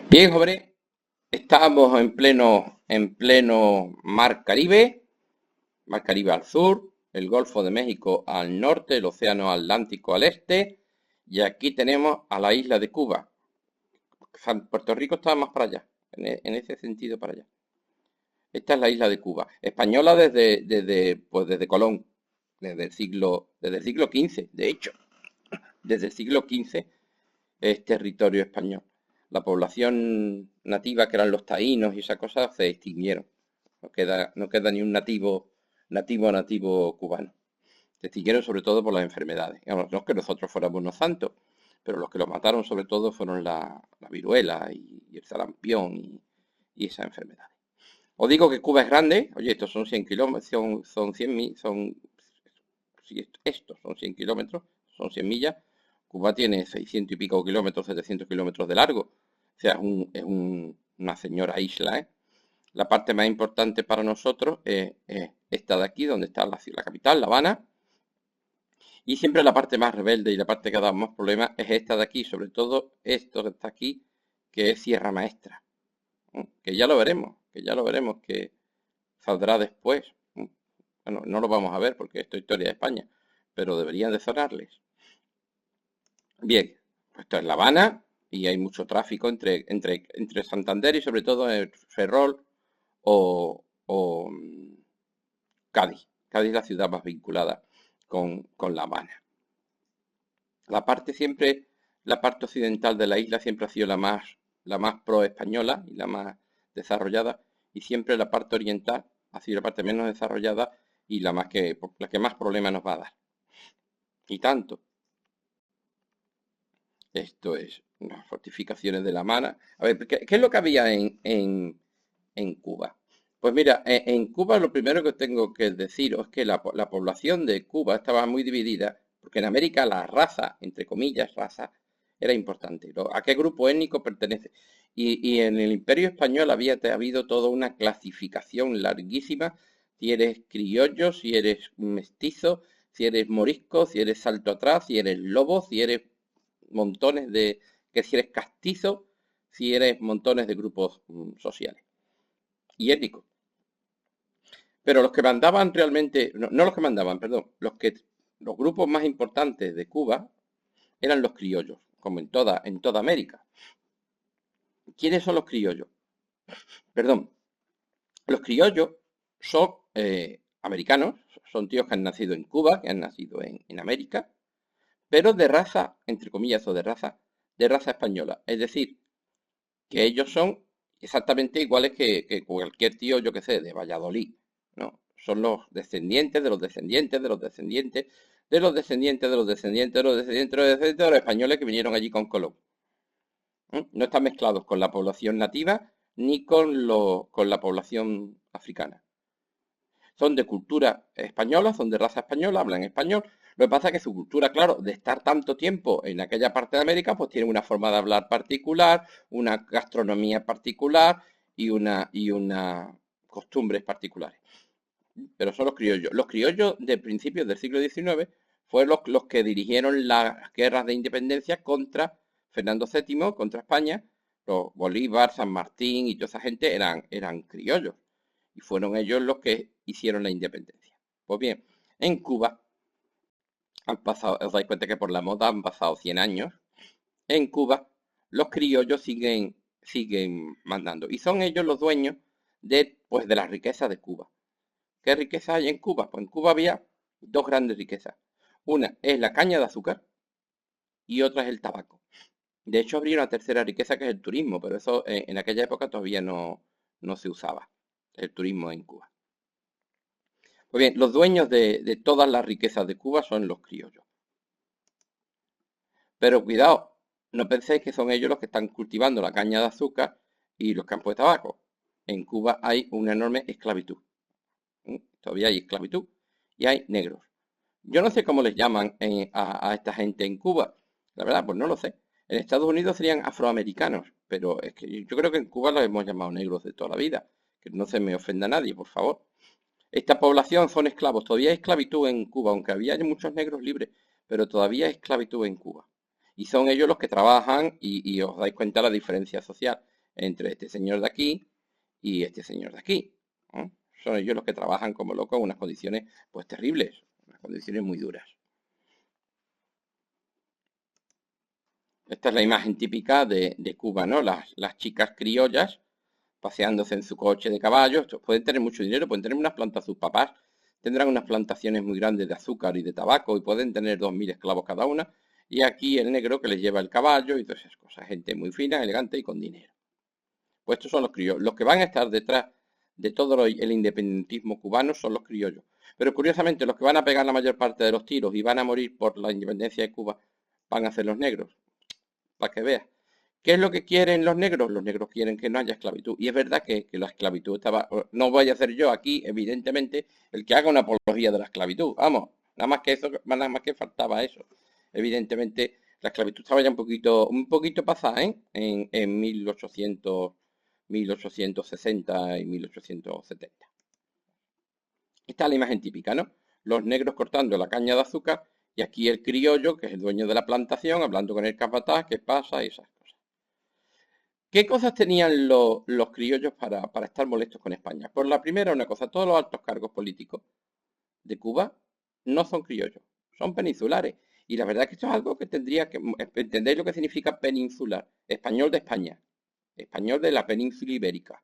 Bien, jóvenes, estamos en pleno Mar Caribe al sur, el Golfo de México al norte, el Océano Atlántico al este, y aquí tenemos a la isla de Cuba. Puerto Rico está más para allá, en ese sentido para allá. Esta es la isla de Cuba, española desde Colón, desde el siglo XV, de hecho, desde el siglo XV es territorio español. La población nativa, que eran los taínos y esas cosas, se extinguieron. No queda ni un nativo cubano. Se extinguieron sobre todo por las enfermedades. No es que nosotros fuéramos unos santos, pero los que los mataron sobre todo fueron la viruela y el sarampión y esas enfermedades. Os digo que Cuba es grande. Oye, estos son 100 kilómetros, son 100 sí, estos son 100 kilómetros, son 100 millas. Cuba tiene 600 y pico kilómetros, 700 kilómetros de largo. O sea, una señora isla, ¿eh? La parte más importante para nosotros es esta de aquí, donde está la capital, La Habana. Y siempre la parte más rebelde y la parte que ha dado más problemas es esta de aquí, sobre todo esto que está aquí, que es Sierra Maestra. Que ya lo veremos, que saldrá después. Bueno, no lo vamos a ver porque esto es historia de España, pero deberían de sonarles. Bien, pues esto es La Habana y hay mucho tráfico entre Santander y sobre todo el Ferrol o Cádiz. Cádiz es la ciudad más vinculada con La Habana. La parte siempre, la parte occidental de la isla siempre ha sido la más pro-española y la más desarrollada, y siempre la parte oriental ha sido la parte menos desarrollada y la que más problemas nos va a dar. Y tanto. Esto es unas fortificaciones de La Habana. A ver, ¿qué es lo que había en Cuba? Pues mira, en Cuba lo primero que tengo que deciros es que la población de Cuba estaba muy dividida, porque en América la raza, entre comillas, raza, era importante. ¿A qué grupo étnico pertenece? Y en el Imperio Español había habido toda una clasificación larguísima, si eres criollo, si eres mestizo, si eres morisco, si eres salto atrás, si eres lobo, si eres montones que si eres castizo, si eres montones de grupos sociales y étnicos. Pero los que mandaban realmente, no los que mandaban, perdón, los grupos más importantes de Cuba eran los criollos, como en toda América. ¿Quiénes son los criollos? Perdón, los criollos son americanos, son tíos que han nacido en Cuba, que han nacido en América, pero de raza, entre comillas, o de raza española. Es decir, que ellos son exactamente iguales que cualquier tío, yo que sé, de Valladolid, ¿no? Son los descendientes de los descendientes de los descendientes de los descendientes de los descendientes de los descendientes de los descendientes de los españoles que vinieron allí con Colón. No están mezclados con la población nativa ni con la población africana. Son de cultura española, son de raza española, hablan español. Lo que pasa es que su cultura, claro, de estar tanto tiempo en aquella parte de América, pues tiene una forma de hablar particular, una gastronomía particular y una costumbres particulares. Pero son los criollos. Los criollos de principios del siglo XIX fueron los que dirigieron las guerras de independencia contra Fernando VII, contra España. Los Bolívar, San Martín y toda esa gente eran criollos y fueron ellos los que hicieron la independencia. Pues bien, en Cuba han pasado, os dais cuenta que por la moda han pasado 100 años. En Cuba los criollos siguen mandando y son ellos los dueños pues, de las riquezas de Cuba. ¿Qué riqueza hay en Cuba? Pues en Cuba había dos grandes riquezas. Una es la caña de azúcar y otra es el tabaco. De hecho, habría una tercera riqueza que es el turismo, pero eso en aquella época todavía no se usaba, el turismo en Cuba. Pues bien, los dueños de todas las riquezas de Cuba son los criollos. Pero cuidado, no penséis que son ellos los que están cultivando la caña de azúcar y los campos de tabaco. En Cuba hay una enorme esclavitud. Todavía hay esclavitud y hay negros. Yo no sé cómo les llaman a esta gente en Cuba. La verdad, pues no lo sé. En Estados Unidos serían afroamericanos, pero es que yo creo que en Cuba los hemos llamado negros de toda la vida. Que no se me ofenda a nadie, por favor. Esta población son esclavos. Todavía hay esclavitud en Cuba, aunque había muchos negros libres, pero todavía hay esclavitud en Cuba. Y son ellos los que trabajan y os dais cuenta la diferencia social entre este señor de aquí y este señor de aquí, ¿no? Son ellos los que trabajan como locos en unas condiciones pues terribles, unas condiciones muy duras. Esta es la imagen típica de Cuba, ¿no? Las chicas criollas paseándose en su coche de caballos. Pueden tener mucho dinero, pueden tener unas plantas, sus papás tendrán unas plantaciones muy grandes de azúcar y de tabaco y pueden tener 2000 esclavos cada una. Y aquí el negro que les lleva el caballo y todas esas cosas. Gente muy fina, elegante y con dinero. Pues estos son los criollos. Los que van a estar detrás de todo el independentismo cubano son los criollos. Pero curiosamente los que van a pegar la mayor parte de los tiros y van a morir por la independencia de Cuba van a ser los negros. Para que veas. ¿Qué es lo que quieren los negros? Los negros quieren que no haya esclavitud. Y es verdad que la esclavitud estaba... No voy a ser yo aquí, evidentemente, el que haga una apología de la esclavitud. Vamos, nada más que eso, nada más que faltaba eso. Evidentemente, la esclavitud estaba ya un poquito pasada, ¿eh? En 1860 y 1870. Esta es la imagen típica, ¿no? Los negros cortando la caña de azúcar y aquí el criollo, que es el dueño de la plantación, hablando con el capataz, qué pasa y esas cosas. ¿Qué cosas tenían los criollos para estar molestos con España? Por la primera, una cosa, todos los altos cargos políticos de Cuba no son criollos, son peninsulares. Y la verdad es que esto es algo que tendría que... ¿Entendéis lo que significa peninsular? Español de España, español de la península ibérica.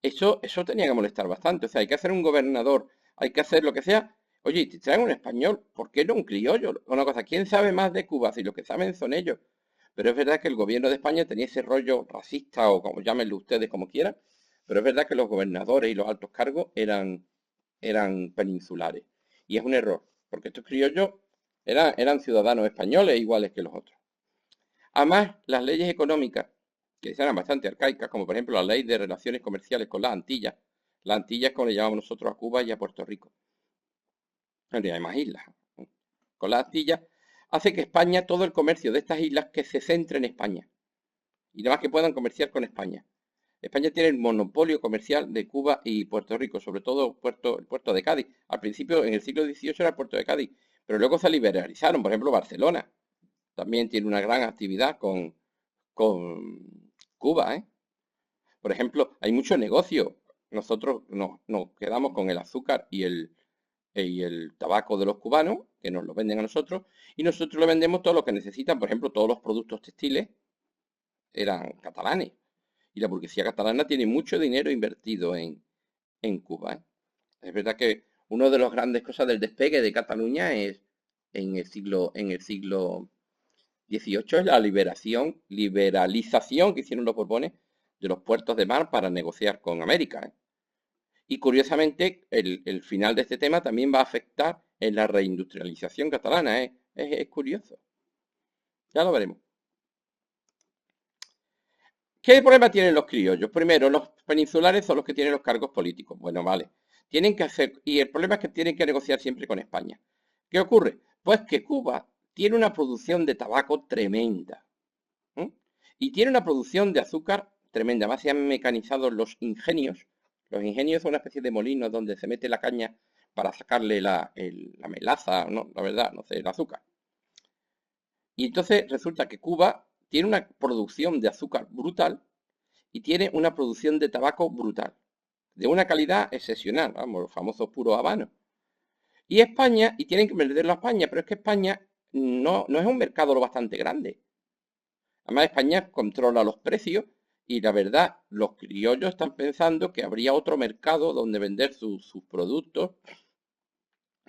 Eso tenía que molestar bastante. O sea, hay que hacer un gobernador, hay que hacer lo que sea. Oye, y te traen un español, ¿por qué no un criollo? Una cosa, ¿quién sabe más de Cuba? Si lo que saben son ellos. Pero es verdad que el gobierno de España tenía ese rollo racista o como llámenlo ustedes como quieran. Pero es verdad que los gobernadores y los altos cargos eran peninsulares. Y es un error, porque estos criollos eran ciudadanos españoles iguales que los otros. Además, las leyes económicas, que eran bastante arcaicas, como por ejemplo la ley de relaciones comerciales con las Antillas como le llamamos nosotros a Cuba y a Puerto Rico, en realidad hay más islas, con las Antillas, hace que España, todo el comercio de estas islas, que se centre en España, y nada más que puedan comerciar con España. España tiene el monopolio comercial de Cuba y Puerto Rico, sobre todo el puerto de Cádiz. Al principio, en el siglo XVIII, era el puerto de Cádiz, pero luego se liberalizaron. Por ejemplo, Barcelona también tiene una gran actividad con Cuba, ¿eh? Por ejemplo, hay mucho negocio. Nosotros nos quedamos con el azúcar y el tabaco de los cubanos, que nos lo venden a nosotros, y nosotros le vendemos todo lo que necesitan. Por ejemplo, todos los productos textiles eran catalanes. Y la burguesía catalana tiene mucho dinero invertido en Cuba, ¿eh? Es verdad que una de las grandes cosas del despegue de Cataluña es en el siglo XVIII es la liberalización que hicieron los Borbones de los puertos de mar para negociar con América, ¿eh? Y curiosamente, el final de este tema también va a afectar en la reindustrialización catalana, ¿eh? Es curioso. Ya lo veremos. ¿Qué problema tienen los criollos? Primero, los peninsulares son los que tienen los cargos políticos. Bueno, vale. Tienen que hacer, y el problema es que tienen que negociar siempre con España. ¿Qué ocurre? Pues que Cuba tiene una producción de tabaco tremenda, ¿eh? Y tiene una producción de azúcar tremenda. Además, se han mecanizado los ingenios. Los ingenios son una especie de molinos donde se mete la caña para sacarle la melaza, no, la verdad, no sé, el azúcar. Y entonces resulta que Cuba tiene una producción de azúcar brutal y tiene una producción de tabaco brutal, de una calidad excepcional, vamos, los famosos puros habanos. Y España, y tienen que venderlo a España, pero es que España no es un mercado lo bastante grande. Además, España controla los precios y la verdad, los criollos están pensando que habría otro mercado donde vender sus productos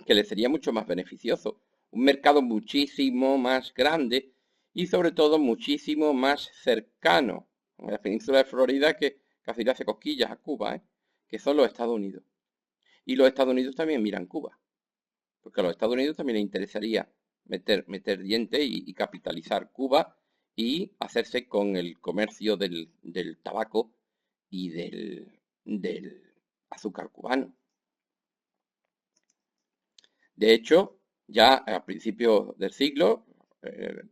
que les sería mucho más beneficioso. Un mercado muchísimo más grande y sobre todo muchísimo más cercano. En la península de Florida que casi le hace cosquillas a Cuba, ¿eh? Que son los Estados Unidos. Y los Estados Unidos también miran Cuba, porque a los Estados Unidos también les interesaría meter diente y capitalizar Cuba y hacerse con el comercio del tabaco y del azúcar cubano. De hecho, ya a principios del siglo, eh,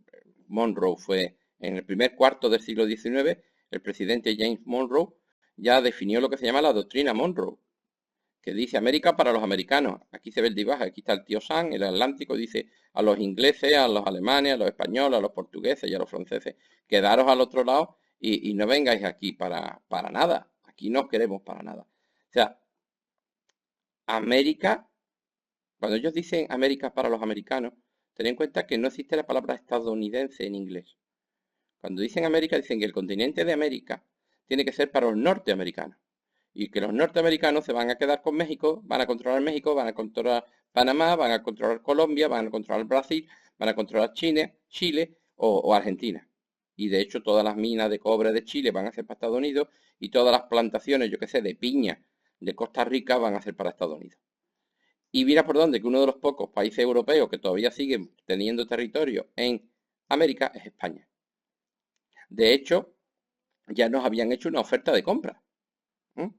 Monroe fue en el primer cuarto del siglo XIX, el presidente James Monroe ya definió lo que se llama la doctrina Monroe, que dice América para los americanos. Aquí se ve el dibujo, aquí está el tío Sam, el Atlántico, dice a los ingleses, a los alemanes, a los españoles, a los portugueses y a los franceses, quedaros al otro lado y no vengáis aquí para nada. Aquí no os queremos para nada. O sea, América, cuando ellos dicen América para los americanos, ten en cuenta que no existe la palabra estadounidense en inglés. Cuando dicen América, dicen que el continente de América tiene que ser para los norteamericanos. Y que los norteamericanos se van a quedar con México, van a controlar Panamá, van a controlar Colombia, van a controlar Brasil, van a controlar Chile o Argentina. Y de hecho todas las minas de cobre de Chile van a ser para Estados Unidos y todas las plantaciones, yo qué sé, de piña de Costa Rica van a ser para Estados Unidos. Y mira por dónde, que uno de los pocos países europeos que todavía siguen teniendo territorio en América es España. De hecho, ya nos habían hecho una oferta de compra.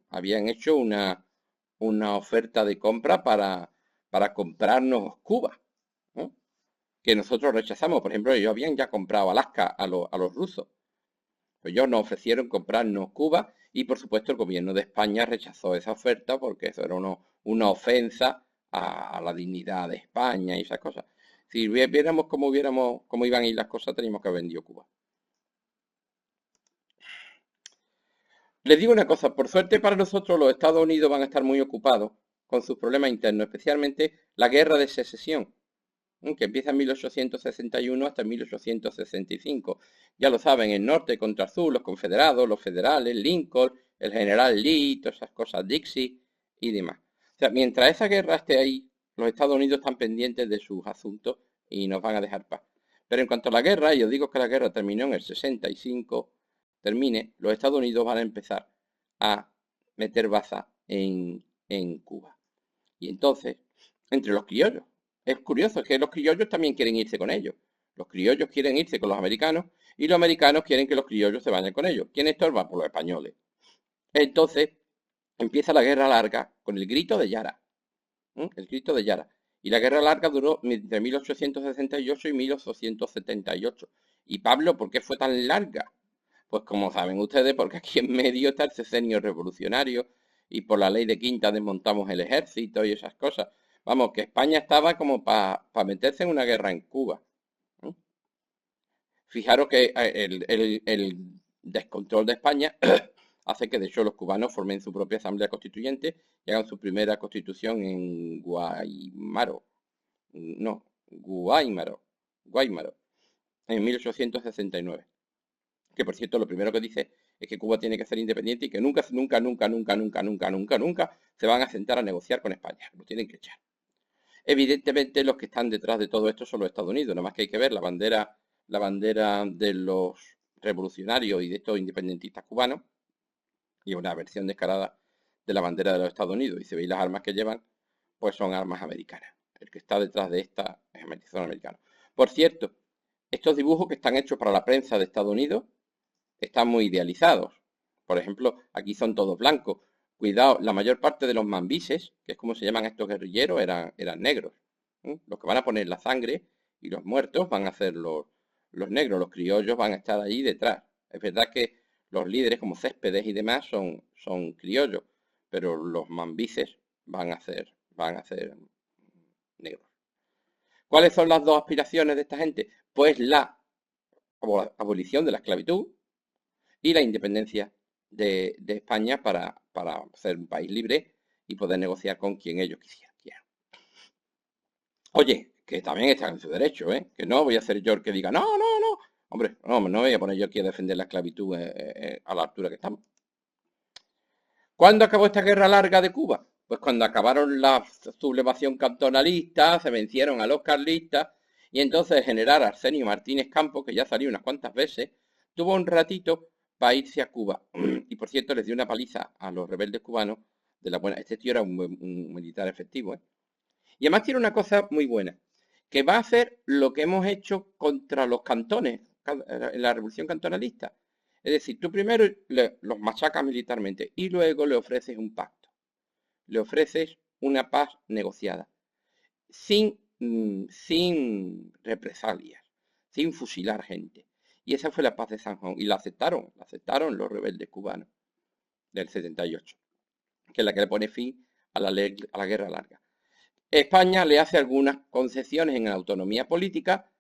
Habían hecho una oferta de compra para comprarnos Cuba, ¿no? Que nosotros rechazamos. Por ejemplo, ellos habían ya comprado Alaska a los rusos. Pues ellos nos ofrecieron comprarnos Cuba y por supuesto el gobierno de España rechazó esa oferta porque eso era una ofensa a la dignidad de España y esas cosas. Si viéramos cómo iban a ir las cosas, teníamos que haber vendido Cuba. Les digo una cosa, por suerte para nosotros los Estados Unidos van a estar muy ocupados con sus problemas internos, especialmente la guerra de secesión, que empieza en 1861 hasta 1865. Ya lo saben, el norte contra el sur, los confederados, los federales, Lincoln, el general Lee, todas esas cosas, Dixie y demás. O sea, mientras esa guerra esté ahí, los Estados Unidos están pendientes de sus asuntos y nos van a dejar paz. Pero en cuanto a la guerra, y os digo que la guerra terminó en el 65, termine, los Estados Unidos van a empezar a meter baza en Cuba. Y entonces, entre los criollos, es curioso que los criollos también quieren irse con ellos. Los criollos quieren irse con los americanos y los americanos quieren que los criollos se vayan con ellos. ¿Quién estorba? Por los españoles. Entonces, empieza la guerra larga con el grito de Yara. El grito de Yara. Y la guerra larga duró entre 1868 y 1878. Y Pablo, ¿por qué fue tan larga? Pues como saben ustedes, porque aquí en medio está el sexenio revolucionario y por la ley de Quinta desmontamos el ejército y esas cosas. Vamos, que España estaba como para meterse en una guerra en Cuba. ¿No? Fijaros que el descontrol de España hace que de hecho los cubanos formen su propia asamblea constituyente y hagan su primera constitución en Guaymaro. No, Guaymaro, en 1869. Que por cierto, lo primero que dice es que Cuba tiene que ser independiente y que nunca se van a sentar a negociar con España. Lo tienen que echar. Evidentemente, los que están detrás de todo esto son los Estados Unidos. Nada más que hay que ver la bandera de los revolucionarios y de estos independentistas cubanos y una versión descarada de la bandera de los Estados Unidos. Y si veis las armas que llevan, pues son armas americanas. El que está detrás de esta es americano. Por cierto, estos dibujos que están hechos para la prensa de Estados Unidos están muy idealizados. Por ejemplo, aquí son todos blancos. Cuidado, la mayor parte de los mambises, que es como se llaman estos guerrilleros, eran negros. Los que van a poner la sangre y los muertos van a ser los negros, los criollos van a estar allí detrás. Es verdad que los líderes como Céspedes y demás son criollos, pero los mambises van a ser negros. ¿Cuáles son las dos aspiraciones de esta gente? Pues la abolición de la esclavitud y la independencia de España para ser un país libre y poder negociar con quien ellos quisieran. Oye, que también están en su derecho, ¿eh? Que no voy a ser yo el que diga, no. Hombre, no voy a poner yo aquí a defender la esclavitud a la altura que estamos. ¿Cuándo acabó esta guerra larga de Cuba? Pues cuando acabaron la sublevación cantonalista, se vencieron a los carlistas y entonces el general Arsenio Martínez Campos, que ya salió unas cuantas veces, tuvo un ratito para irse a Cuba. Y por cierto, les dio una paliza a los rebeldes cubanos de la buena. Este tío era un militar efectivo, ¿eh? Y además tiene una cosa muy buena, que va a hacer lo que hemos hecho contra los cantones en la revolución cantonalista. Es decir, tú primero los machacas militarmente y luego le ofreces un pacto. Le ofreces una paz negociada, sin represalias, sin fusilar gente. Y esa fue la paz de San Juan. Y la aceptaron los rebeldes cubanos del 78, que es la que le pone fin a la guerra larga. España le hace algunas concesiones en la autonomía política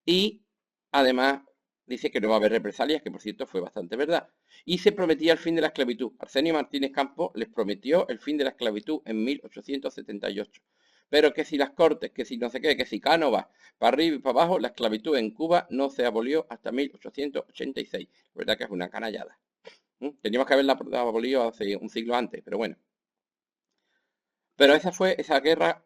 y además dice que no va a haber represalias, que por cierto fue bastante verdad. Y se prometía el fin de la esclavitud. Arsenio Martínez Campos les prometió el fin de la esclavitud en 1878. Pero que si las Cortes, que si no sé qué, que si Cánovas, para arriba y para abajo, la esclavitud en Cuba no se abolió hasta 1886. La verdad que es una canallada. Teníamos que haberla abolido hace un siglo antes, pero bueno. Pero esa guerra,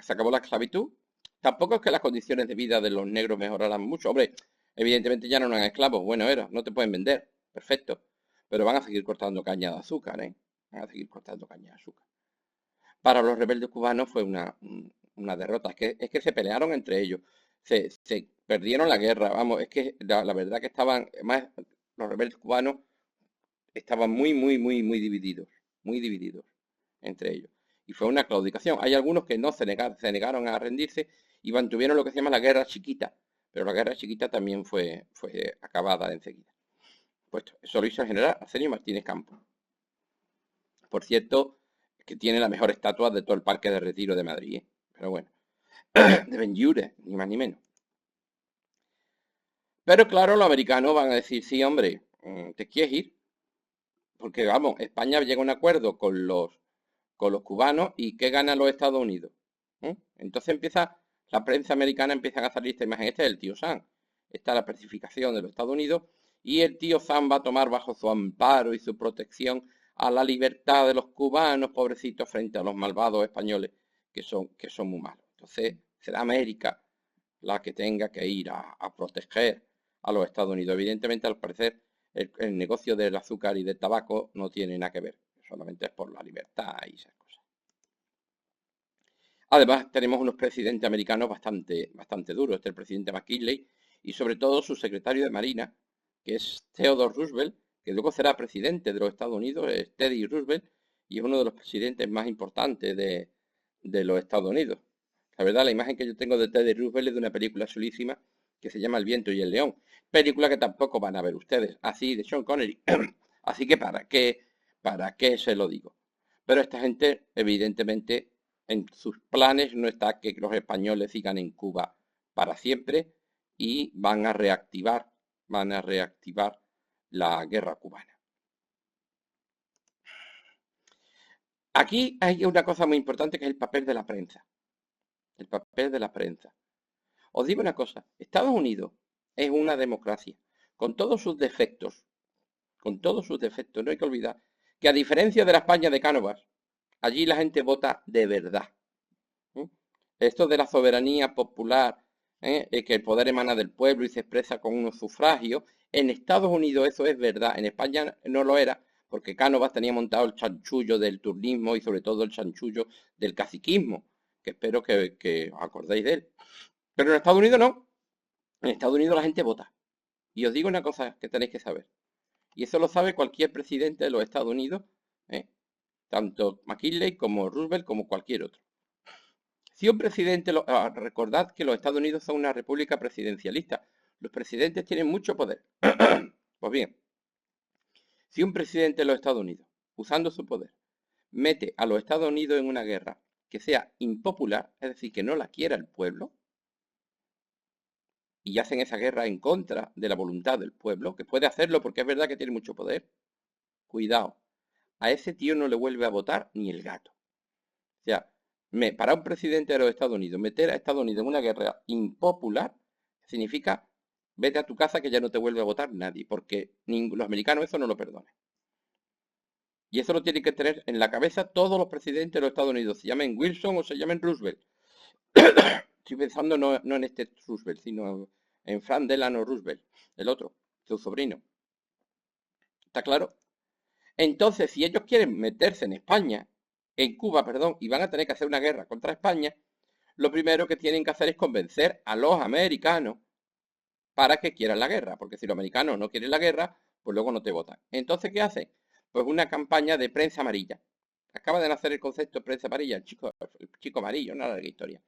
se acabó la esclavitud. Tampoco es que las condiciones de vida de los negros mejoraran mucho. Hombre, evidentemente ya no eran esclavos. Bueno, no te pueden vender. Perfecto. Pero van a seguir cortando caña de azúcar, ¿eh? Van a seguir cortando caña de azúcar. Para los rebeldes cubanos fue una derrota. Es que se pelearon entre ellos. Se perdieron la guerra. Vamos, es que la verdad que estaban, más los rebeldes cubanos estaban muy, muy, muy, muy divididos. Muy divididos entre ellos. Y fue una claudicación. Hay algunos que no se negaron a rendirse y mantuvieron lo que se llama la guerra chiquita. Pero la guerra chiquita también fue acabada enseguida. Pues eso lo hizo el general Arsenio Martínez Campos. Por cierto, que tiene la mejor estatua de todo el Parque de Retiro de Madrid. Pero bueno, de Benlliure, ni más ni menos. Pero claro, los americanos van a decir, sí, hombre, ¿te quieres ir? Porque vamos, España llega a un acuerdo con los cubanos y ¿qué ganan los Estados Unidos? Entonces la prensa americana empieza a salir esta imagen. Este es el tío Sam. Está la pacificación de los Estados Unidos y el tío Sam va a tomar bajo su amparo y su protección a la libertad de los cubanos, pobrecitos, frente a los malvados españoles que son muy malos. Entonces será América la que tenga que ir a proteger a los Estados Unidos. Evidentemente, al parecer, el negocio del azúcar y del tabaco no tiene nada que ver. Solamente es por la libertad y esas cosas. Además, tenemos unos presidentes americanos bastante, bastante duros. Este es el presidente McKinley y sobre todo su secretario de Marina, que es Theodore Roosevelt, que luego será presidente de los Estados Unidos, es Teddy Roosevelt, y es uno de los presidentes más importantes de los Estados Unidos. La verdad, la imagen que yo tengo de Teddy Roosevelt es de una película chulísima que se llama El viento y el león. Película que tampoco van a ver ustedes, así de Sean Connery. Así que ¿para qué se lo digo? Pero esta gente, evidentemente, en sus planes no está que los españoles sigan en Cuba para siempre y van a reactivar la guerra cubana. Aquí hay una cosa muy importante que es el papel de la prensa. El papel de la prensa. Os digo una cosa, Estados Unidos es una democracia, con todos sus defectos, no hay que olvidar que a diferencia de la España de Cánovas, allí la gente vota de verdad. Esto de la soberanía popular, que el poder emana del pueblo y se expresa con unos sufragios, en Estados Unidos eso es verdad, en España no lo era, porque Cánovas tenía montado el chanchullo del turnismo y sobre todo el chanchullo del caciquismo, que espero que os acordéis de él. Pero en Estados Unidos no, en Estados Unidos la gente vota. Y os digo una cosa que tenéis que saber, y eso lo sabe cualquier presidente de los Estados Unidos, ¿eh? Tanto McKinley como Roosevelt como cualquier otro. Si un presidente, recordad que los Estados Unidos son una república presidencialista, los presidentes tienen mucho poder. Pues bien, si un presidente de los Estados Unidos, usando su poder, mete a los Estados Unidos en una guerra que sea impopular, es decir, que no la quiera el pueblo, y hacen esa guerra en contra de la voluntad del pueblo, que puede hacerlo porque es verdad que tiene mucho poder, cuidado, a ese tío no le vuelve a votar ni el gato. O sea, para un presidente de los Estados Unidos, meter a Estados Unidos en una guerra impopular significa vete a tu casa que ya no te vuelve a votar nadie, porque los americanos eso no lo perdonan. Y eso lo tienen que tener en la cabeza todos los presidentes de los Estados Unidos, se llamen Wilson o se llamen Roosevelt. Estoy pensando no en este Roosevelt, sino en Frank Delano Roosevelt, el otro, su sobrino. ¿Está claro? Entonces, si ellos quieren meterse en Cuba, perdón, y van a tener que hacer una guerra contra España, lo primero que tienen que hacer es convencer a los americanos para que quieran la guerra, porque si los americanos no quieren la guerra, pues luego no te votan. Entonces, ¿qué hacen? Pues una campaña de prensa amarilla. Acaba de nacer el concepto de prensa amarilla, el chico amarillo, una larga historia.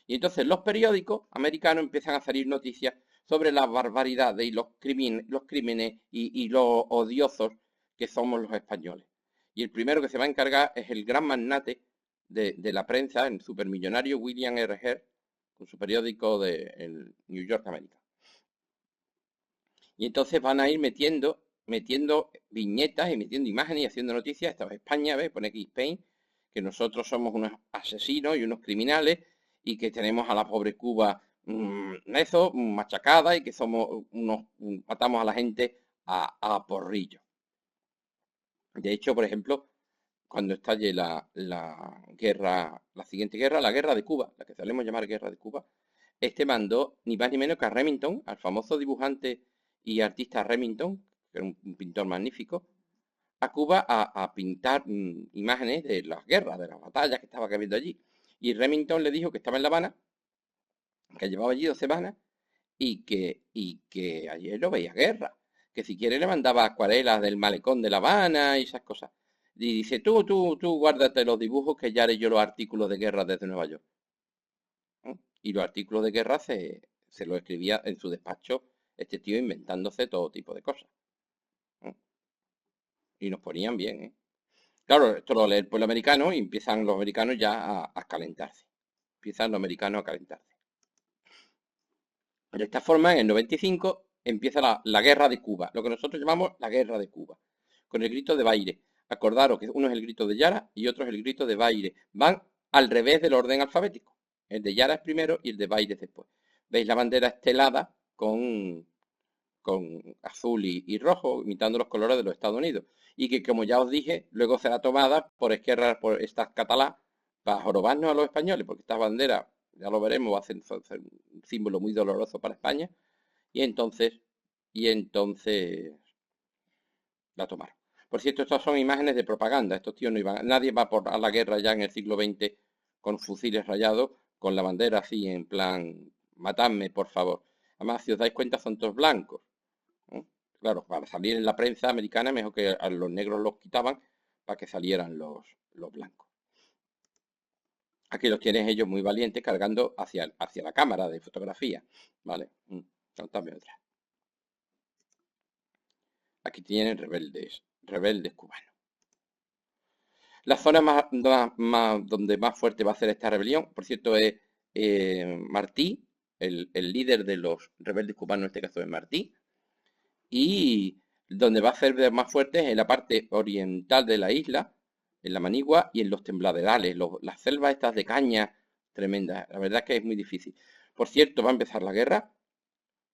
Y entonces los periódicos americanos empiezan a salir noticias sobre las barbaridades y los crímenes y los odiosos que somos los españoles. Y el primero que se va a encargar es el gran magnate de la prensa, el supermillonario William R. Heard, con su periódico de el New York American. Y entonces van a ir metiendo viñetas y metiendo imágenes y haciendo noticias. Esta vez España, ¿ves? Pone aquí Spain, que nosotros somos unos asesinos y unos criminales y que tenemos a la pobre Cuba eso, machacada y que somos matamos a la gente a porrillo. De hecho, por ejemplo, cuando estalle la guerra, la siguiente guerra, la guerra de Cuba, la que solemos llamar guerra de Cuba, este mandó ni más ni menos que a Remington, al famoso dibujante y artista Remington, que era un pintor magnífico, a Cuba a pintar imágenes de las guerras, de las batallas que estaba habiendo allí. Y Remington le dijo que estaba en La Habana, que llevaba allí 2 semanas y que ayer no veía guerra. Que si quiere le mandaba acuarelas del malecón de La Habana y esas cosas. Y dice, tú guárdate los dibujos que ya haré yo los artículos de guerra desde Nueva York. Y los artículos de guerra se los escribía en su despacho este tío inventándose todo tipo de cosas. Y nos ponían bien, ¿eh? Claro, esto lo lee el pueblo americano y empiezan los americanos ya a calentarse. Empiezan los americanos a calentarse. De esta forma, en el 95 empieza la guerra de Cuba, lo que nosotros llamamos la guerra de Cuba, con el grito de Baire. Acordaros que uno es el grito de Yara y otro es el grito de Baire. Van al revés del orden alfabético. El de Yara es primero y el de Baire es después. ¿Veis la bandera estelada con azul y rojo, imitando los colores de los Estados Unidos? Y que, como ya os dije, luego será tomada por Esquerra, por estas catalá, para jorobarnos a los españoles, porque estas banderas, ya lo veremos, va a ser un símbolo muy doloroso para España, y entonces la tomaron. Por cierto, estas son imágenes de propaganda, estos tíos no iban, nadie va a la guerra ya en el siglo XX con fusiles rayados, con la bandera así en plan, matadme por favor. Además, si os dais cuenta, son todos blancos. Claro, para salir en la prensa americana, mejor que a los negros los quitaban para que salieran los blancos. Aquí los tienen ellos muy valientes cargando hacia la cámara de fotografía. ¿Vale? También otra. Aquí tienen rebeldes cubanos. La zona donde más fuerte va a ser esta rebelión, por cierto, es Martí, el líder de los rebeldes cubanos, en este caso es Martí, y donde va a ser más fuerte es en la parte oriental de la isla, en la Manigua y en los tembladerales, las selvas estas de caña tremendas. La verdad es que es muy difícil. Por cierto, va a empezar la guerra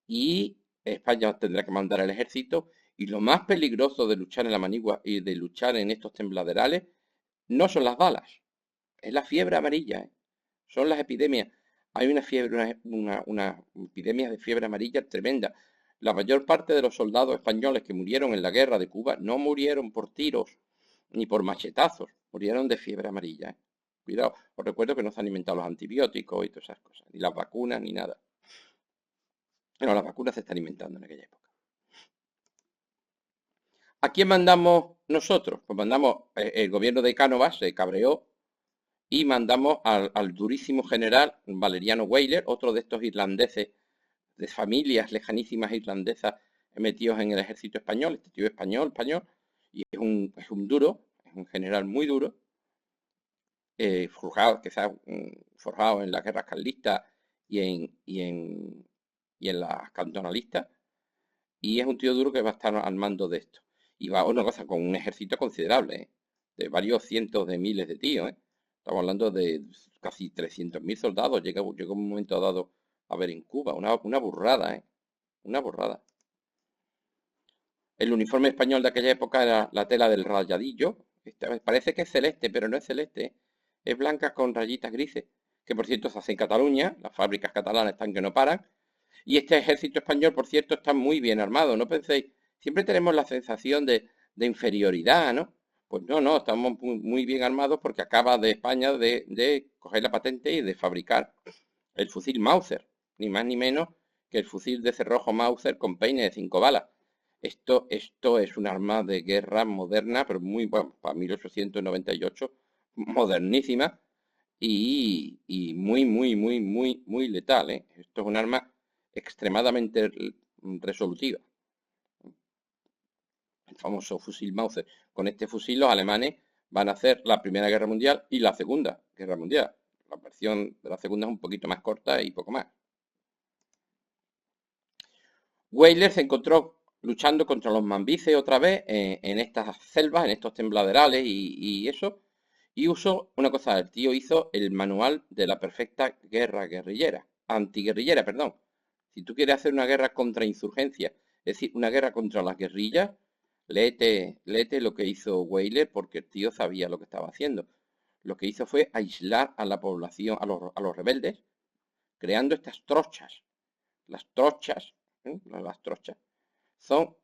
y España tendrá que mandar el ejército, y lo más peligroso de luchar en la Manigua y de luchar en estos tembladerales no son las balas, es la fiebre amarilla, ¿eh? Son las epidemias. Hay una fiebre, una epidemia de fiebre amarilla tremenda. La mayor parte de los soldados españoles que murieron en la guerra de Cuba no murieron por tiros ni por machetazos, murieron de fiebre amarilla, ¿eh? Cuidado, os recuerdo que no se han inventado los antibióticos y todas esas cosas, ni las vacunas ni nada. Bueno, las vacunas se están inventando en aquella época. ¿A quién mandamos nosotros? Pues mandamos, el gobierno de Cánovas se cabreó y mandamos al durísimo general Valeriano Weyler, otro de estos irlandeses, de familias lejanísimas irlandesas metidos en el ejército español. Este tío es español, y es un duro, es un general muy duro, forjado en las guerras carlistas y en las cantonalistas, y es un tío duro que va a estar al mando de esto. Y va a una cosa con un ejército considerable, ¿eh? De varios cientos de miles de tíos, ¿eh? Estamos hablando de casi 300.000 soldados. Llegó un momento dado a ver en Cuba, una burrada, ¿eh? Una burrada. El uniforme español de aquella época era la tela del rayadillo. Parece que es celeste, pero no es celeste, ¿eh? Es blanca con rayitas grises, que por cierto se hace en Cataluña, las fábricas catalanas están que no paran. Y este ejército español, por cierto, está muy bien armado. No penséis, siempre tenemos la sensación de inferioridad, ¿no? Pues no, estamos muy bien armados porque acaba de España de coger la patente y de fabricar el fusil Mauser, ni más ni menos que el fusil de cerrojo Mauser con peine de 5 balas. Esto es un arma de guerra moderna, pero muy, bueno, para 1898, modernísima y muy letal, ¿eh? Esto es un arma extremadamente resolutiva. El famoso fusil Mauser. Con este fusil los alemanes van a hacer la Primera Guerra Mundial y la Segunda Guerra Mundial. La versión de la segunda es un poquito más corta y poco más. Weyler se encontró luchando contra los mambises otra vez en estas selvas, en estos tembladerales y eso, y usó una cosa, el tío hizo el manual de la perfecta guerra guerrillera, antiguerrillera, perdón. Si tú quieres hacer una guerra contra insurgencia, es decir, una guerra contra las guerrillas, léete lo que hizo Weyler porque el tío sabía lo que estaba haciendo. Lo que hizo fue aislar a la población, a los rebeldes, creando estas trochas. Las trochas, las trochas, son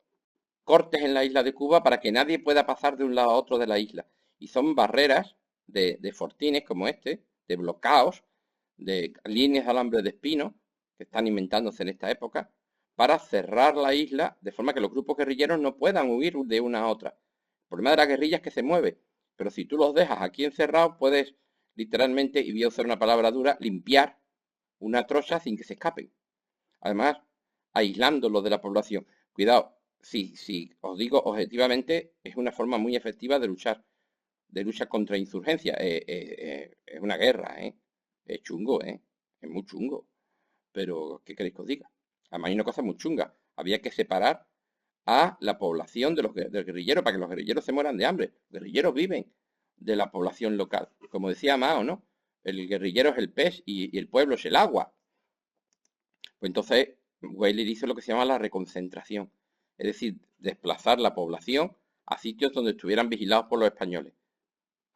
cortes en la isla de Cuba para que nadie pueda pasar de un lado a otro de la isla. Y son barreras de fortines como este, de bloqueos, de líneas de alambre de espino, que están inventándose en esta época, para cerrar la isla de forma que los grupos guerrilleros no puedan huir de una a otra. El problema de la guerrilla es que se mueve, pero si tú los dejas aquí encerrados, puedes literalmente, y voy a usar una palabra dura, limpiar una trocha sin que se escapen. Además, aislándolos de la población. Cuidado, si os digo objetivamente, es una forma muy efectiva de lucha contra insurgencia. Es una guerra, ¿eh? Es chungo, ¿eh? Es muy chungo. Pero, ¿qué queréis que os diga? Además, hay una cosa muy chunga. Había que separar a la población del guerrillero para que los guerrilleros se mueran de hambre. Los guerrilleros viven de la población local. Como decía Mao, ¿no? El guerrillero es el pez y el pueblo es el agua. Pues entonces, Weyler hizo lo que se llama la reconcentración, es decir, desplazar la población a sitios donde estuvieran vigilados por los españoles,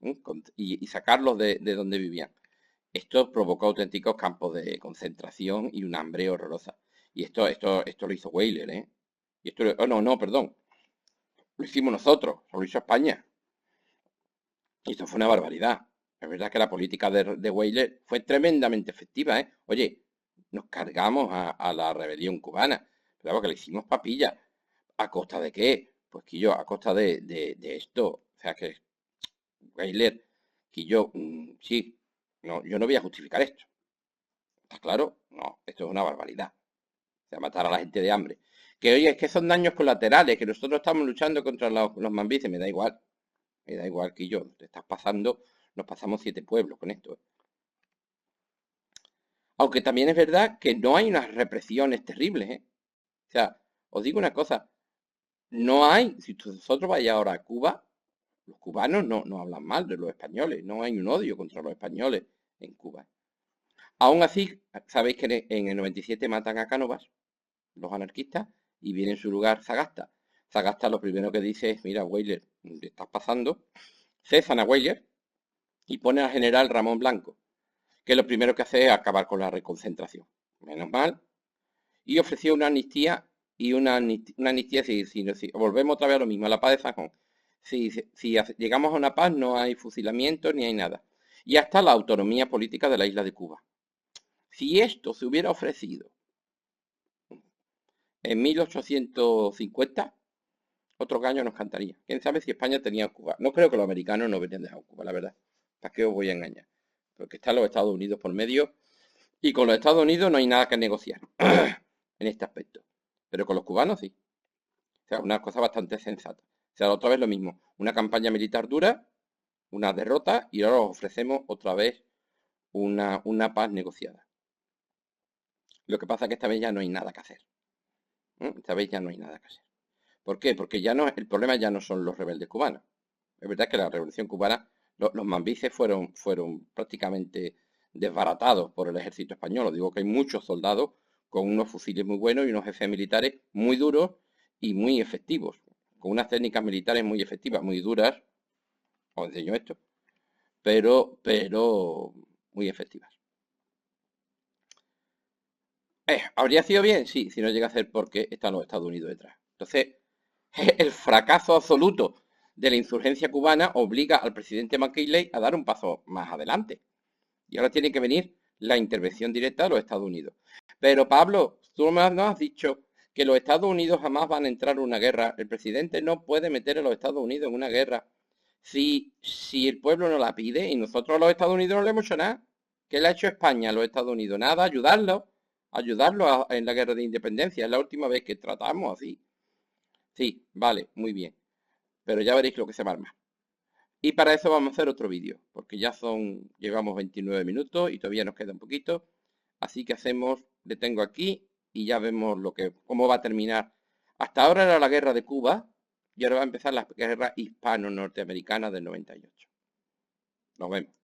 ¿eh? Y sacarlos de donde vivían. Esto provocó auténticos campos de concentración y un hambre horrorosa. Y esto lo hizo Weyler, ¿eh? Y esto, no, perdón, lo hicimos nosotros, lo hizo España. Y esto fue una barbaridad. Es verdad que la política de Weyler fue tremendamente efectiva, ¿eh? Oye, nos cargamos a la rebelión cubana, pero que le hicimos papilla. ¿A costa de qué? Pues que yo, a costa de esto. O sea que, Weyler, que yo, sí, no, yo no voy a justificar esto. ¿Está claro? No, esto es una barbaridad. O sea, matar a la gente de hambre. Que oye, es que son daños colaterales, que nosotros estamos luchando contra los mambises, me da igual. Me da igual que yo. Te estás pasando, nos pasamos 7 pueblos con esto. Aunque también es verdad que no hay unas represiones terribles, ¿eh? O sea, os digo una cosa, no hay, si vosotros vais ahora a Cuba, los cubanos no hablan mal de los españoles, no hay un odio contra los españoles en Cuba. Aún así, sabéis que en el 97 matan a Cánovas, los anarquistas, y viene en su lugar Sagasta. Sagasta lo primero que dice es, mira, Weyler, te estás pasando, cesan a Weyler y pone al general Ramón Blanco, que lo primero que hace es acabar con la reconcentración. Menos mal. Y ofreció una amnistía si volvemos otra vez a lo mismo, a la paz de Sajón. Si llegamos a una paz no hay fusilamiento ni hay nada. Y hasta la autonomía política de la isla de Cuba. Si esto se hubiera ofrecido en 1850, otro gallo nos cantaría. ¿Quién sabe si España tenía Cuba? No creo que los americanos no hubieran dejado Cuba, la verdad. ¿Para qué os voy a engañar? Porque están los Estados Unidos por medio y con los Estados Unidos no hay nada que negociar en este aspecto. Pero con los cubanos sí. O sea, una cosa bastante sensata. O sea, otra vez lo mismo. Una campaña militar dura, una derrota y ahora os ofrecemos otra vez una paz negociada. Lo que pasa es que esta vez ya no hay nada que hacer. Esta vez ya no hay nada que hacer. ¿Por qué? Porque ya no, el problema ya no son los rebeldes cubanos. Es verdad que la revolución cubana, los mambises fueron prácticamente desbaratados por el ejército español. Os digo que hay muchos soldados con unos fusiles muy buenos y unos jefes militares muy duros y muy efectivos, con unas técnicas militares muy efectivas, muy duras, os enseño esto, pero muy efectivas. ¿Habría sido bien? Sí, si no llega a ser porque están los Estados Unidos detrás. Entonces, el fracaso absoluto de la insurgencia cubana obliga al presidente McKinley a dar un paso más adelante. Y ahora tiene que venir la intervención directa de los Estados Unidos. Pero Pablo, tú no has dicho que los Estados Unidos jamás van a entrar en una guerra. El presidente no puede meter a los Estados Unidos en una guerra si el pueblo no la pide y nosotros a los Estados Unidos no le hemos hecho nada. ¿Qué le ha hecho España a los Estados Unidos? Nada, ayudarlo en la guerra de independencia. Es la última vez que tratamos así. Sí, vale, muy bien. Pero ya veréis lo que se va a armar. Y para eso vamos a hacer otro vídeo, porque llevamos 29 minutos y todavía nos queda un poquito. Así que detengo aquí y ya vemos cómo va a terminar. Hasta ahora era la guerra de Cuba y ahora va a empezar la guerra hispano-norteamericana del 98. Nos vemos.